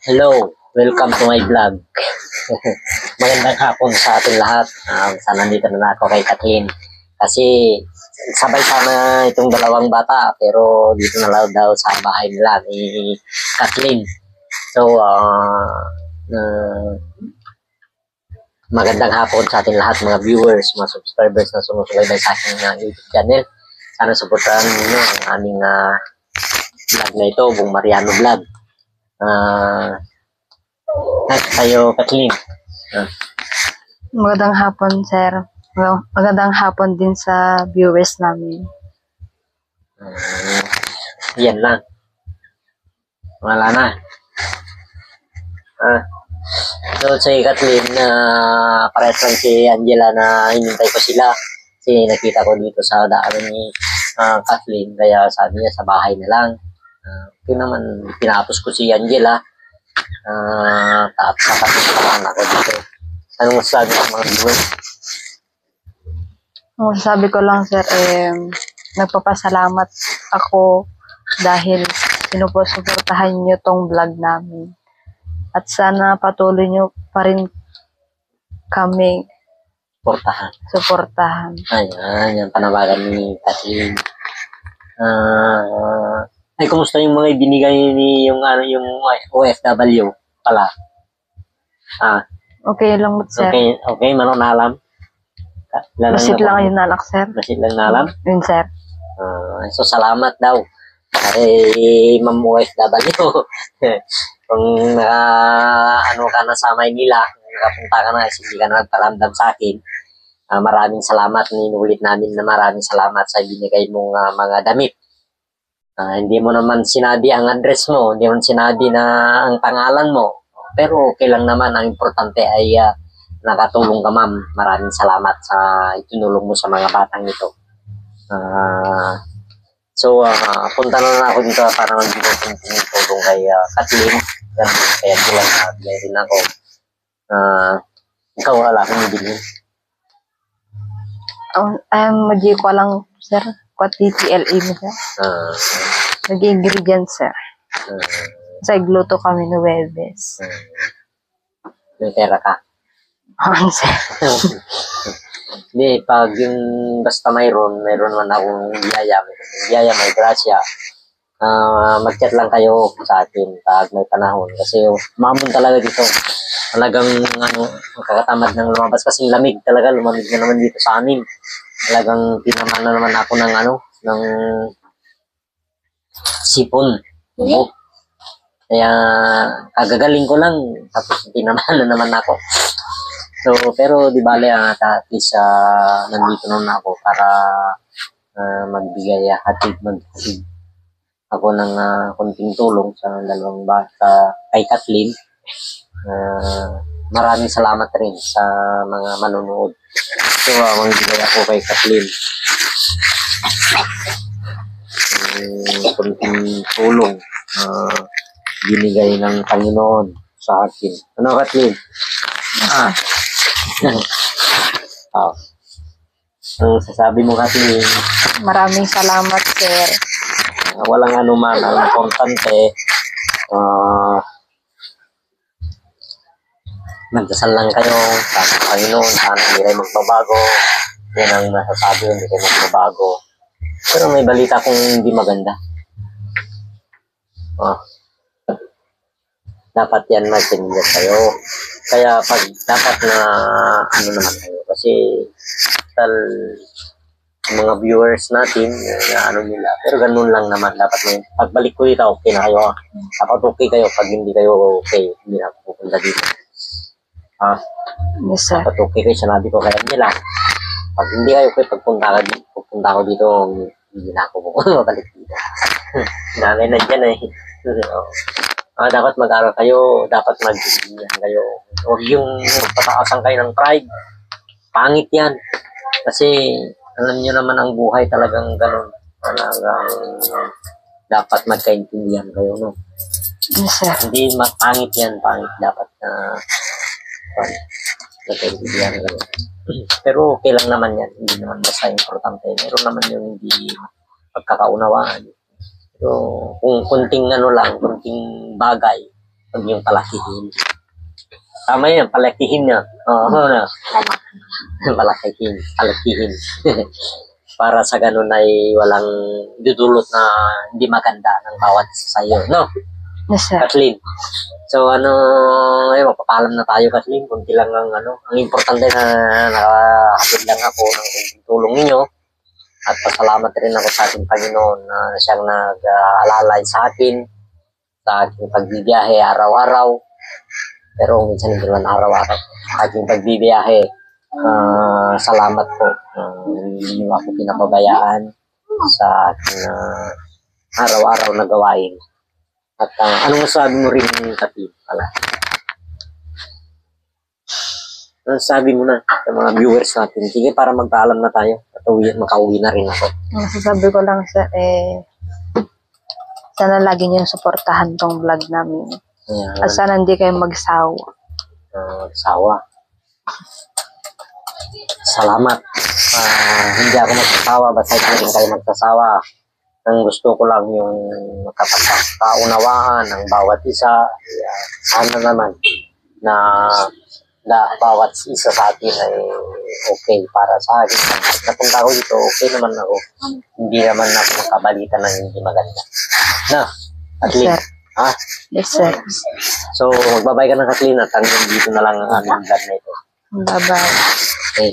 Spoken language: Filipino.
Hello, welcome to my vlog. Magandang hapon sa ating lahat. Sana nandito na ako kay Kathleen. Kasi sabay sana itong dalawang bata pero dito na lang daw sa bahay nila ni Kathleen. So, magandang hapon sa ating lahat mga viewers, mga subscribers na sumusubaybay sa aking YouTube channel. Sana suportahan niyo ang aming vlog na ito, Bong Mariano Vlog. Tayo, Kathleen. Magandang hapon, sir. Magandang hapon din sa viewers namin. Yan lang. Wala na. So, si Kathleen, parehas lang si Angela na hinintay ko sila. Kasi nakita ko dito sa daan ni Kathleen. Kaya sabi niya sa bahay na lang. Okay naman, pinapos ko si Angela. Tapos nakapos ako dito. Anong masasabi ng mga viewers? Sabi ko lang, sir, nagpapasalamat ako dahil sinuportahan niyo tong vlog namin. At sana patuloy niyo pa rin kami suportahan. Ayan, yung panawagan ni Kathleen. Ay, kumusta yung mga ibinigay ni yung OFW pala? Okay lang, sir. Okay, manong nalam? Basit lang yun nalak, sir. Basit lang nalam? Yun, sir. So, salamat daw. Ay, Ma'am OFW. Kung ano ka na sa Maynila, nakapunta ka na, hindi ka na nagparamdam sa akin. Maraming salamat. Ninulit namin na maraming salamat sa binigay mong mga damit. Hindi mo naman sinabi ang address mo, hindi mo sinabi na ang pangalan mo. Pero okay lang naman, ang importante ay nakatulong ka, ma'am. Maraming salamat sa itinulong mo sa mga batang ito. So, punta na ako dito para magbigay ng tulong kay Kathleen. Kaya bilang bigay rin ako. Ikaw wala akong ibilin. Magi ko lang, sir. Kwa TTLE mo, sir. Nag-ingredients, sir. Sa igluto kami ni Webes. May pera ka? Sir. Hindi, pag yung basta mayroon naman akong biyaya, may grasya. Mag-chat lang kayo sa akin pag may panahon. Kasi mamon talaga dito. Talagang nakakatamad ng lumabas kasi lamig talaga. Lumamig na naman dito sa amin. Talagang tinaman na naman ako ng sipon. Kaya kagagaling ko lang. Tapos tinaman na naman ako. So, pero di bale at least nandito naman ako para magbigay hatid ako ng konting tulong sa dalawang bata kay Kathleen. Maraming salamat rin sa mga manonood. So, magbigay ako kay Kathleen konting tulong binigay ng Panginoon sa akin. Ano, Kathleen? Ang sasabi mo kasi Maraming salamat, sir. walang anuman. Ang importante magdasal lang kayo sa Panginoon. Sana hindi kayo magbabago. Yan ang masasabi, hindi kayo magbabago. Pero may balita kung hindi maganda. Dapat yan magtindihan kayo. Kaya pag dapat na ano naman kayo. Kasi mga viewers natin na ano nila. Pero ganun lang naman. Dapat may pagbalik ko dito, okay na kayo. Dapat okay kayo. Pag hindi kayo okay, hindi na ako pupunta dito. Yes, sir. Dapat okay kayo. Sinabi ko kaya nila. Pag hindi kayo okay, pagpunta ko dito, hindi na ako mabalik dito. Nanay na dyan eh. Dapat mag-aral kayo, dapat mag-ibihan kayo. Huwag yung pataasan kayo ng pride. Pangit yan. Kasi alam niyo naman ang buhay talagang ganun. Talagang dapat magkaintindihan kayo, no? Yes, sir. Hindi pangit yan, pangit. Dapat magkaintindihan kayo. Pero okay lang naman yan. Hindi naman basta importante. Meron naman yung hindi pagkakaunawaan. So, kung kunting bagay, Huwag yung palakihin. Tama yan, palakihin na. Oo, na. Palakihin. Para sa ganun ay walang dudulot na hindi maganda ng bawat isa sa iyo, no? Yes, sir. Kathleen. So, mapapaalam na tayo, Kathleen. Kunti lang ang, ang importante na nakahatid lang ako ng kunting tulong ninyo. At pasalamat rin ako sa ating Panginoon na siyang nag-alalay sa akin, sa aking pagbibiyahe araw-araw. Pero minsan hindi naman araw-araw. Sa aking pagbibiyahe, salamat po. Hindi niyo ako pinapabayaan sa aking araw-araw na gawain. At anong masabi mo rin, Kathleen, pala? Anong sabi mo na sa mga viewers natin? Sige, para magpaalam na tayo. At makauwi na rin ako. Ang sasabi ko lang, sir, sana lagi niyong suportahan tong vlog namin. Ayan. At sana hindi kayo magsawa. Sawa. Salamat. Hindi ako magsasawa, basta hindi kayo magsasawa. Ang gusto ko lang yung makapagkaunawaan ng bawat isa. Sana naman na bawat isa sa atin ay okay para sa akin. Napunta ko dito, okay naman ako. Hindi naman ako makabalita ng hindi maganda. Na, at Yes, least. sir. Yes, sir. So, magbabay ka ng Kathleen at hanggang dito na lang ang aming vlog na ito. Bye-bye. Okay.